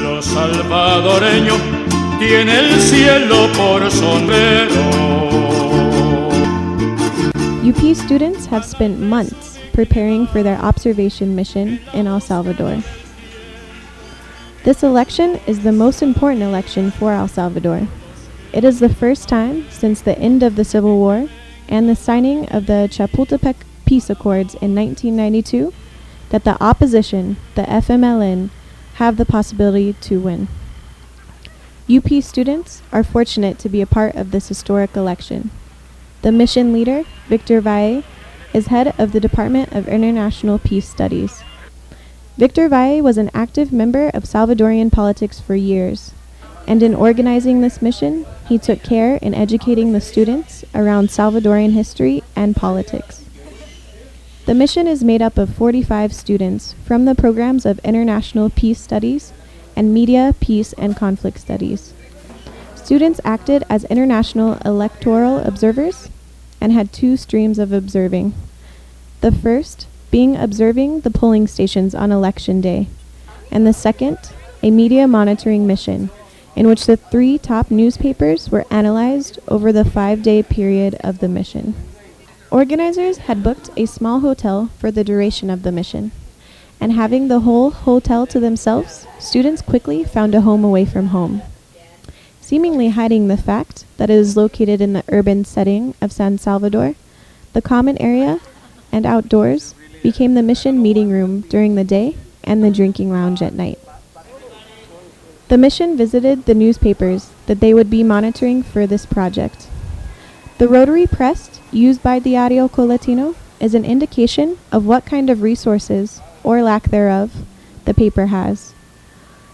pueblo salvadoreño tiene el cielo por sombrero. UP students have spent months preparing for their observation mission in El Salvador. This election is the most important election for El Salvador. It is the first time since the end of the Civil War and the signing of the Chapultepec Peace Accords in 1992 that the opposition, the FMLN, have the possibility to win. UP students are fortunate to be a part of this historic election. The mission leader, Victor Valle, is head of the Department of International Peace Studies. Victor Valle was an active member of Salvadorian politics for years, and in organizing this mission, he took care in educating the students around Salvadorian history and politics. The mission is made up of 45 students from the programs of International Peace Studies and Media, Peace, and Conflict Studies. Students acted as international electoral observers and had two streams of observing. The first being observing the polling stations on election day, and the second, a media monitoring mission, in which the 3 top newspapers were analyzed over the 5-day period of the mission. Organizers had booked a small hotel for the duration of the mission, and having the whole hotel to themselves, students quickly found a home away from home. Seemingly hiding the fact that it is located in the urban setting of San Salvador, the common area and outdoors became the mission meeting room during the day and the drinking lounge at night. The mission visited the newspapers that they would be monitoring for this project. The rotary press used by Diario Coletino is an indication of what kind of resources, or lack thereof, the paper has.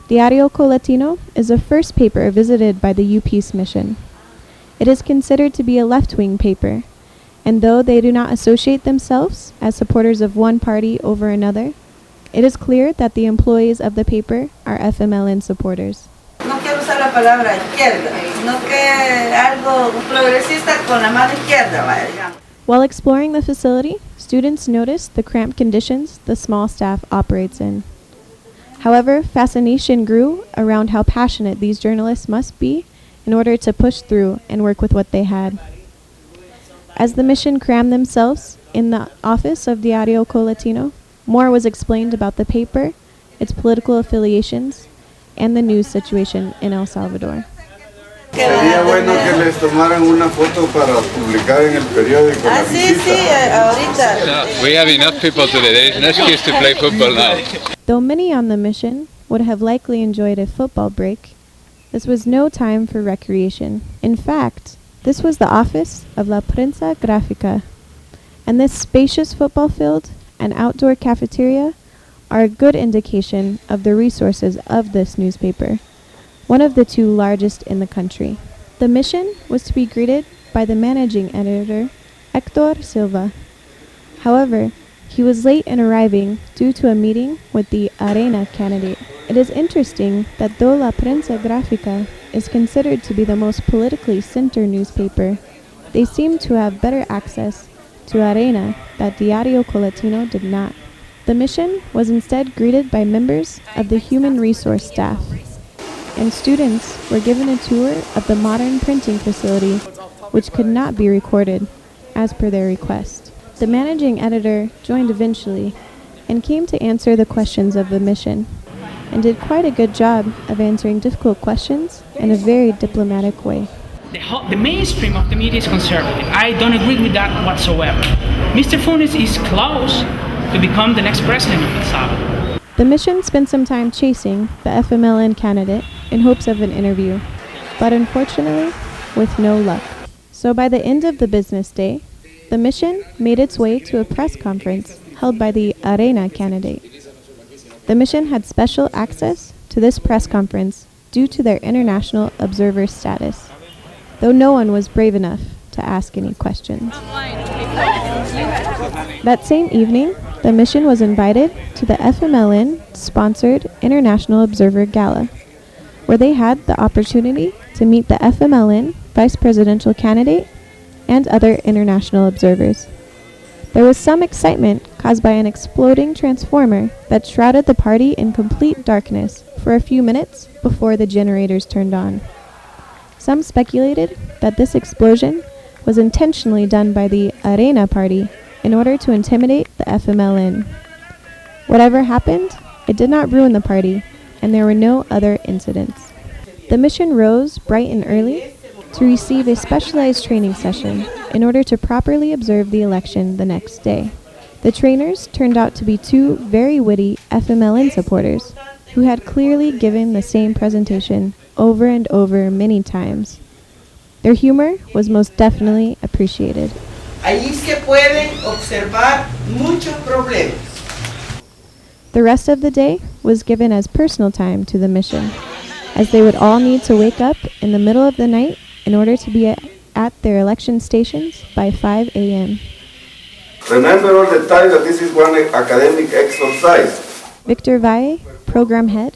Diario Coletino is the first paper visited by the UPEACE mission. It is considered to be a left-wing paper, and though they do not associate themselves as supporters of one party over another, it is clear that the employees of the paper are FMLN supporters. No quiero usar la palabra izquierda, sino que algo progresista con la mano izquierda, vaya. While exploring the facility, students noticed the cramped conditions the small staff operates in. However, fascination grew around how passionate these journalists must be in order to push through and work with what they had. As the mission crammed themselves in the office of Diario Coletino, more was explained about the paper, its political affiliations, and the news situation in El Salvador. Sería bueno que les tomaran una foto para publicar en el periódico. Sí, ahorita. We have enough people today. There is no excuse to play football now. Though many on the mission would have likely enjoyed a football break, this was no time for recreation. In fact, this was the office of La Prensa Gráfica, and this spacious football field and outdoor cafeteria are a good indication of the resources of this newspaper, one of the 2 largest in the country. The mission was to be greeted by the managing editor, Héctor Silva. However, he was late in arriving due to a meeting with the Arena candidate. It is interesting that though La Prensa Gráfica is considered to be the most politically center newspaper, they seem to have better access to Arena that Diario Coletino did not. The mission was instead greeted by members of the human resource staff, and students were given a tour of the modern printing facility, which could not be recorded, as per their request. The managing editor joined eventually, and came to answer the questions of the mission, and did quite a good job of answering difficult questions in a very diplomatic way. The mainstream of the media is conservative. I don't agree with that whatsoever. Mr. Funes is close to become the next president of El Salvador. The mission spent some time chasing the FMLN candidate in hopes of an interview, but unfortunately, with no luck. So by the end of the business day, the mission made its way to a press conference held by the Arena candidate. The mission had special access to this press conference due to their international observer status, though no one was brave enough to ask any questions. That same evening, the mission was invited to the FMLN-sponsored International Observer Gala, where they had the opportunity to meet the FMLN vice presidential candidate and other international observers. There was some excitement caused by an exploding transformer that shrouded the party in complete darkness for a few minutes before the generators turned on. Some speculated that this explosion was intentionally done by the Arena party in order to intimidate the FMLN. Whatever happened, it did not ruin the party, and there were no other incidents. The mission rose bright and early to receive a specialized training session in order to properly observe the election the next day. The trainers turned out to be two very witty FMLN supporters who had clearly given the same presentation over and over many times. Their humor was most definitely appreciated. Allí se pueden observar muchos problemas. The rest of the day was given as personal time to the mission, as they would all need to wake up in the middle of the night in order to be at their election stations by 5 a.m. Remember all the time that this is one academic exercise. Victor Valle, program head,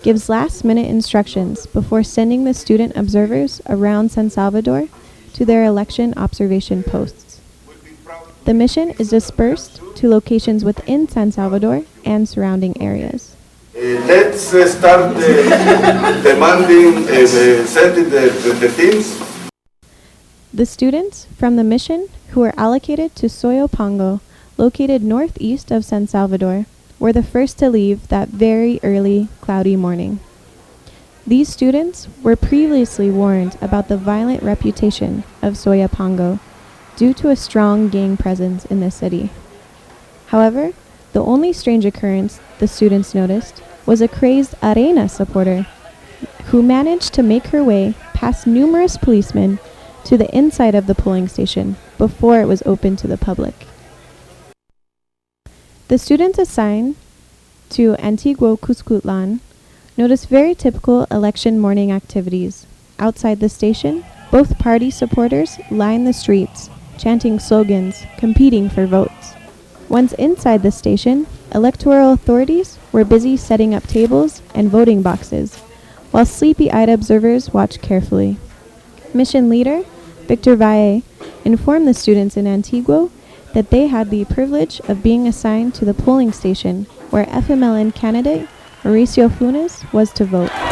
gives last-minute instructions before sending the student observers around San Salvador to their election observation posts. The mission is dispersed to locations within San Salvador and surrounding areas. Let's start sending the teams. The students from the mission who were allocated to Soyopango, located northeast of San Salvador, were the first to leave that very early, cloudy morning. These students were previously warned about the violent reputation of Soyapango due to a strong gang presence in the city. However, the only strange occurrence the students noticed was a crazed Arena supporter who managed to make her way past numerous policemen to the inside of the polling station before it was open to the public. The students assigned to Antiguo Cuscutlan noticed very typical election morning activities. Outside the station, both party supporters lined the streets, chanting slogans, competing for votes. Once inside the station, electoral authorities were busy setting up tables and voting boxes, while sleepy-eyed observers watched carefully. Mission leader Victor Valle informed the students in Antiguo that they had the privilege of being assigned to the polling station where FMLN candidate Mauricio Funes was to vote.